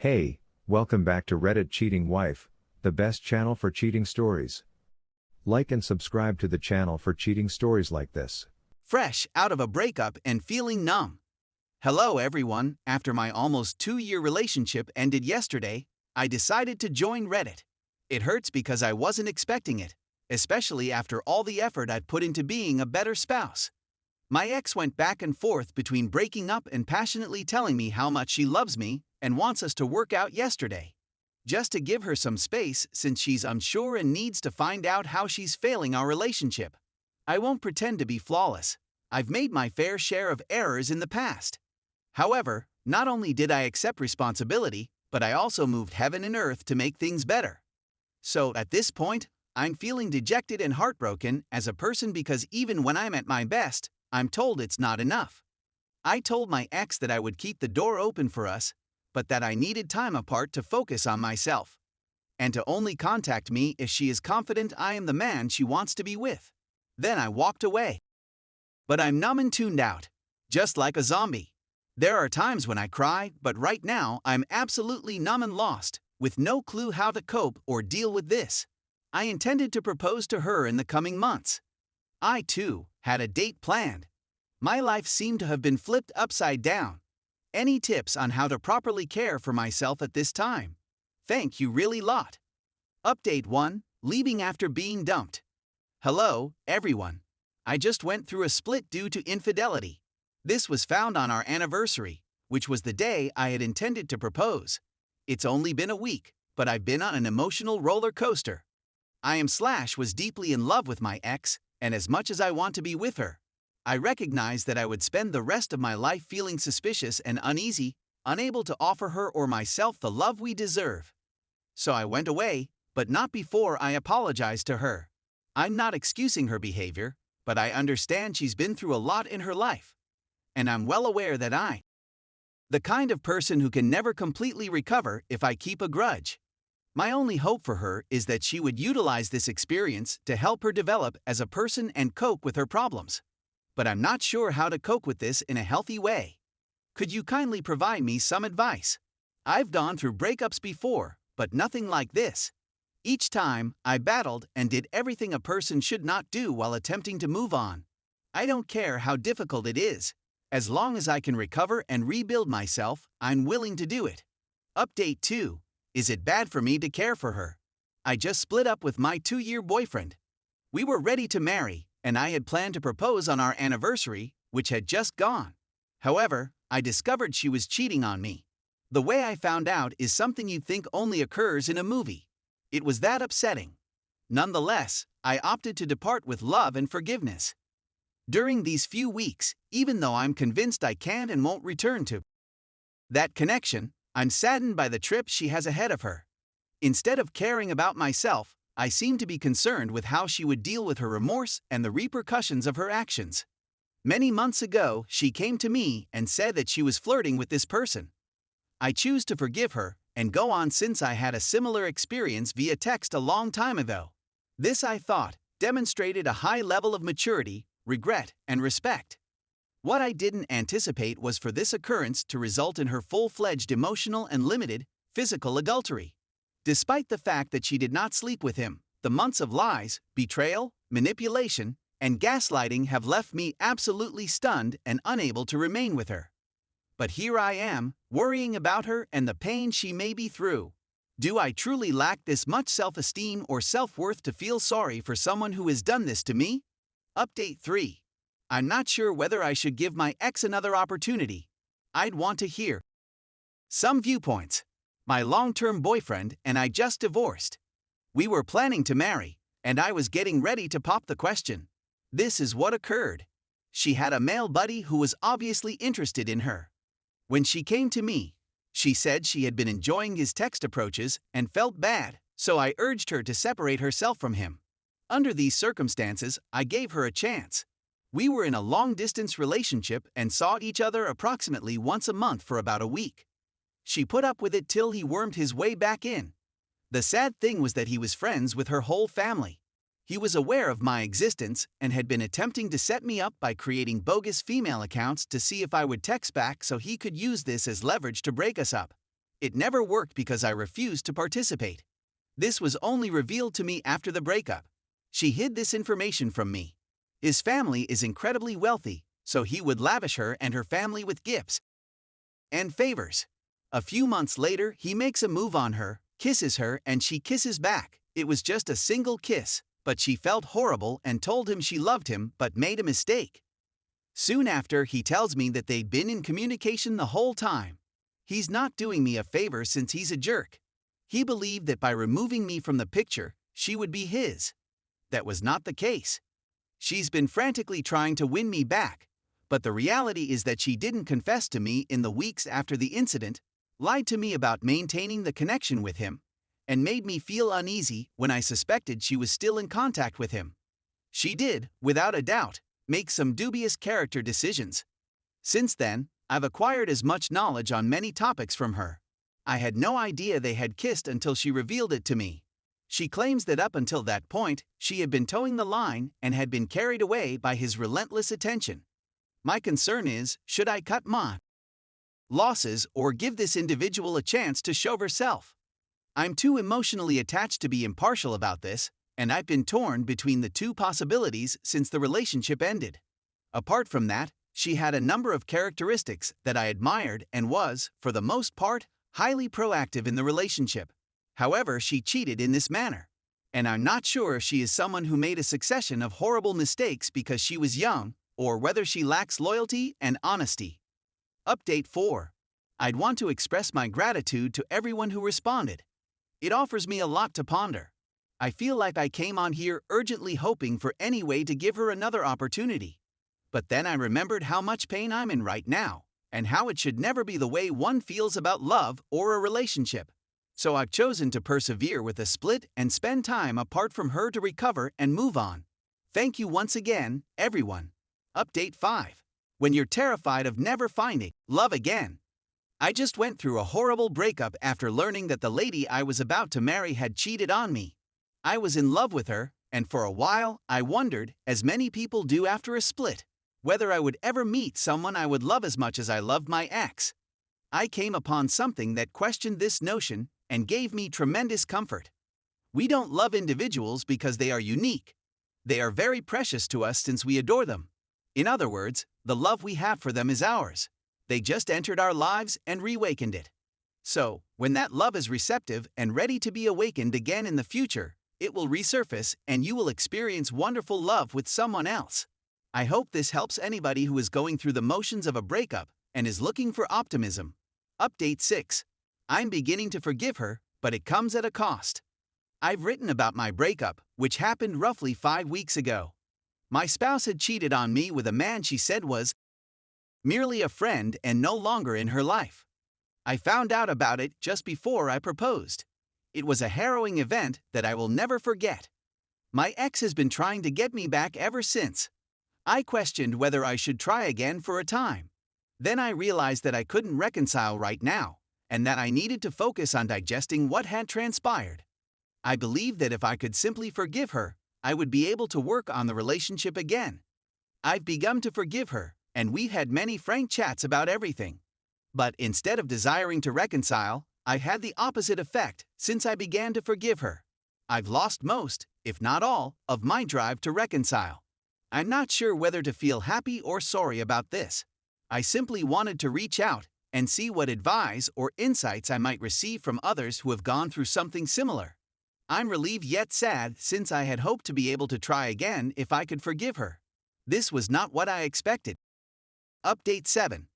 Hey, welcome back to Reddit Cheating Wife, the best channel for cheating stories. Like and subscribe to the channel for cheating stories like this. Fresh out of a breakup and feeling numb. Hello everyone, after my almost 2-year relationship ended yesterday, I decided to join Reddit. It hurts because I wasn't expecting it, especially after all the effort I'd put into being a better spouse. My ex went back and forth between breaking up and passionately telling me how much she loves me and wants us to work out yesterday. Just to give her some space since she's unsure and needs to find out how she's failing our relationship. I won't pretend to be flawless. I've made my fair share of errors in the past. However, not only did I accept responsibility, but I also moved heaven and earth to make things better. So at this point, I'm feeling dejected and heartbroken as a person because even when I'm at my best, I'm told it's not enough. I told my ex that I would keep the door open for us, but that I needed time apart to focus on myself, and to only contact me if she is confident I am the man she wants to be with. Then I walked away. But I'm numb and tuned out, just like a zombie. There are times when I cry, but right now I'm absolutely numb and lost, with no clue how to cope or deal with this. I intended to propose to her in the coming months. I, too, had a date planned. My life seemed to have been flipped upside down. Any tips on how to properly care for myself at this time? Thank you really lot. Update 1. Leaving after being dumped. Hello, everyone. I just went through a split due to infidelity. This was found on our anniversary, which was the day I had intended to propose. It's only been a week, but I've been on an emotional roller coaster. Was deeply in love with my ex, and as much as I want to be with her, I recognized that I would spend the rest of my life feeling suspicious and uneasy, unable to offer her or myself the love we deserve. So I went away, but not before I apologized to her. I'm not excusing her behavior, but I understand she's been through a lot in her life. And I'm well aware that I'm the kind of person who can never completely recover if I keep a grudge. My only hope for her is that she would utilize this experience to help her develop as a person and cope with her problems. But I'm not sure how to cope with this in a healthy way. Could you kindly provide me some advice? I've gone through breakups before, but nothing like this. Each time, I battled and did everything a person should not do while attempting to move on. I don't care how difficult it is. As long as I can recover and rebuild myself, I'm willing to do it. Update 2. Is it bad for me to care for her? I just split up with my 2-year boyfriend. We were ready to marry, and I had planned to propose on our anniversary, which had just gone. However, I discovered she was cheating on me. The way I found out is something you'd think only occurs in a movie. It was that upsetting. Nonetheless, I opted to depart with love and forgiveness. During these few weeks, even though I'm convinced I can't and won't return to that connection, I'm saddened by the trip she has ahead of her. Instead of caring about myself, I seem to be concerned with how she would deal with her remorse and the repercussions of her actions. Many months ago, she came to me and said that she was flirting with this person. I choose to forgive her and go on since I had a similar experience via text a long time ago. This, I thought, demonstrated a high level of maturity, regret, and respect. What I didn't anticipate was for this occurrence to result in her full-fledged emotional and limited physical adultery. Despite the fact that she did not sleep with him, the months of lies, betrayal, manipulation, and gaslighting have left me absolutely stunned and unable to remain with her. But here I am, worrying about her and the pain she may be through. Do I truly lack this much self-esteem or self-worth to feel sorry for someone who has done this to me? Update 3. I'm not sure whether I should give my ex another opportunity. I'd want to hear some viewpoints. My long-term boyfriend and I just divorced. We were planning to marry, and I was getting ready to pop the question. This is what occurred. She had a male buddy who was obviously interested in her. When she came to me, she said she had been enjoying his text approaches and felt bad, so I urged her to separate herself from him. Under these circumstances, I gave her a chance. We were in a long-distance relationship and saw each other approximately once a month for about a week. She put up with it till he wormed his way back in. The sad thing was that he was friends with her whole family. He was aware of my existence and had been attempting to set me up by creating bogus female accounts to see if I would text back so he could use this as leverage to break us up. It never worked because I refused to participate. This was only revealed to me after the breakup. She hid this information from me. His family is incredibly wealthy, so he would lavish her and her family with gifts and favors. A few months later, he makes a move on her, kisses her, and she kisses back. It was just a single kiss, but she felt horrible and told him she loved him but made a mistake. Soon after, he tells me that they'd been in communication the whole time. He's not doing me a favor since he's a jerk. He believed that by removing me from the picture, she would be his. That was not the case. She's been frantically trying to win me back, but the reality is that she didn't confess to me in the weeks after the incident, lied to me about maintaining the connection with him, and made me feel uneasy when I suspected she was still in contact with him. She did, without a doubt, make some dubious character decisions. Since then, I've acquired as much knowledge on many topics from her. I had no idea they had kissed until she revealed it to me. She claims that up until that point, she had been towing the line and had been carried away by his relentless attention. My concern is, should I cut my losses or give this individual a chance to show herself? I'm too emotionally attached to be impartial about this, and I've been torn between the two possibilities since the relationship ended. Apart from that, she had a number of characteristics that I admired and was, for the most part, highly proactive in the relationship. However, she cheated in this manner. And I'm not sure if she is someone who made a succession of horrible mistakes because she was young, or whether she lacks loyalty and honesty. Update 4. I'd want to express my gratitude to everyone who responded. It offers me a lot to ponder. I feel like I came on here urgently hoping for any way to give her another opportunity. But then I remembered how much pain I'm in right now, and how it should never be the way one feels about love or a relationship. So I've chosen to persevere with a split and spend time apart from her to recover and move on. Thank you once again, everyone. Update 5. When you're terrified of never finding love again. I just went through a horrible breakup after learning that the lady I was about to marry had cheated on me. I was in love with her, and for a while I wondered, as many people do after a split, whether I would ever meet someone I would love as much as I loved my ex. I came upon something that questioned this notion and gave me tremendous comfort. We don't love individuals because they are unique. They are very precious to us since we adore them. In other words, the love we have for them is ours. They just entered our lives and reawakened it. So, when that love is receptive and ready to be awakened again in the future, it will resurface and you will experience wonderful love with someone else. I hope this helps anybody who is going through the motions of a breakup and is looking for optimism. Update 6. I'm beginning to forgive her, but it comes at a cost. I've written about my breakup, which happened roughly 5 weeks ago. My spouse had cheated on me with a man she said was merely a friend and no longer in her life. I found out about it just before I proposed. It was a harrowing event that I will never forget. My ex has been trying to get me back ever since. I questioned whether I should try again for a time. Then I realized that I couldn't reconcile right now, and that I needed to focus on digesting what had transpired. I believed that if I could simply forgive her, I would be able to work on the relationship again. I've begun to forgive her, and we've had many frank chats about everything. But instead of desiring to reconcile, I've had the opposite effect since I began to forgive her. I've lost most, if not all, of my drive to reconcile. I'm not sure whether to feel happy or sorry about this. I simply wanted to reach out and see what advice or insights I might receive from others who have gone through something similar. I'm relieved yet sad since I had hoped to be able to try again if I could forgive her. This was not what I expected. Update 7.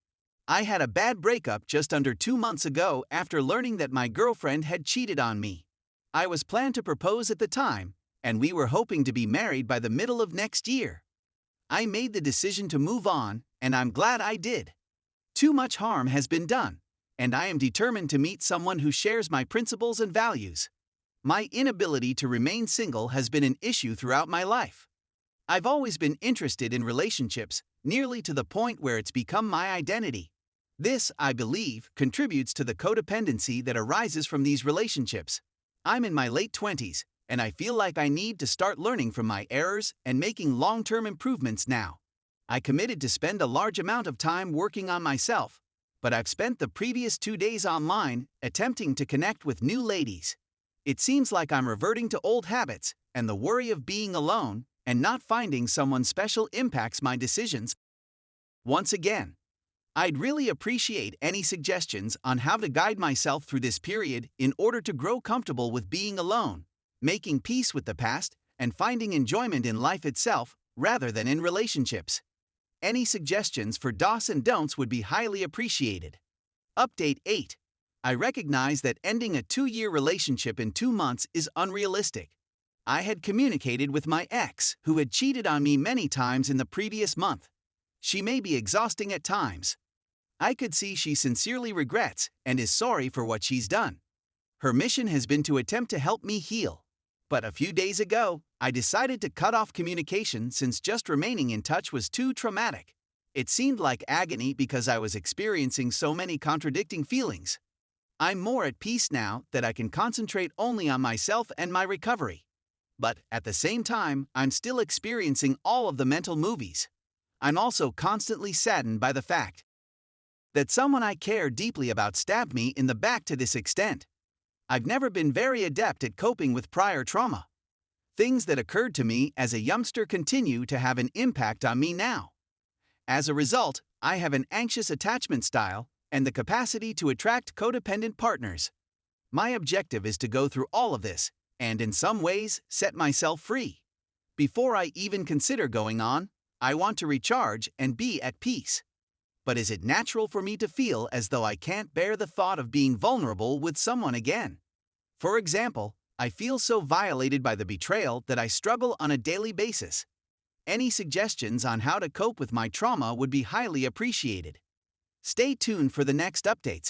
I had a bad breakup just under 2 months ago after learning that my girlfriend had cheated on me. I was planned to propose at the time, and we were hoping to be married by the middle of next year. I made the decision to move on, and I'm glad I did. Too much harm has been done, and I am determined to meet someone who shares my principles and values. My inability to remain single has been an issue throughout my life. I've always been interested in relationships, nearly to the point where it's become my identity. This, I believe, contributes to the codependency that arises from these relationships. I'm in my late 20s, and I feel like I need to start learning from my errors and making long-term improvements now. I committed to spend a large amount of time working on myself, but I've spent the previous 2 days online attempting to connect with new ladies. It seems like I'm reverting to old habits, and the worry of being alone and not finding someone special impacts my decisions. Once again, I'd really appreciate any suggestions on how to guide myself through this period in order to grow comfortable with being alone, making peace with the past, and finding enjoyment in life itself rather than in relationships. Any suggestions for dos and don'ts would be highly appreciated. Update 8. I recognize that ending a 2-year relationship in 2 months is unrealistic. I had communicated with my ex, who had cheated on me many times in the previous month. She may be exhausting at times. I could see she sincerely regrets and is sorry for what she's done. Her mission has been to attempt to help me heal. But a few days ago, I decided to cut off communication since just remaining in touch was too traumatic. It seemed like agony because I was experiencing so many contradicting feelings. I'm more at peace now that I can concentrate only on myself and my recovery. But at the same time, I'm still experiencing all of the mental movies. I'm also constantly saddened by the fact that someone I care deeply about stabbed me in the back to this extent. I've never been very adept at coping with prior trauma. Things that occurred to me as a youngster continue to have an impact on me now. As a result, I have an anxious attachment style and the capacity to attract codependent partners. My objective is to go through all of this and, in some ways, set myself free. Before I even consider going on, I want to recharge and be at peace. But is it natural for me to feel as though I can't bear the thought of being vulnerable with someone again? For example, I feel so violated by the betrayal that I struggle on a daily basis. Any suggestions on how to cope with my trauma would be highly appreciated. Stay tuned for the next updates.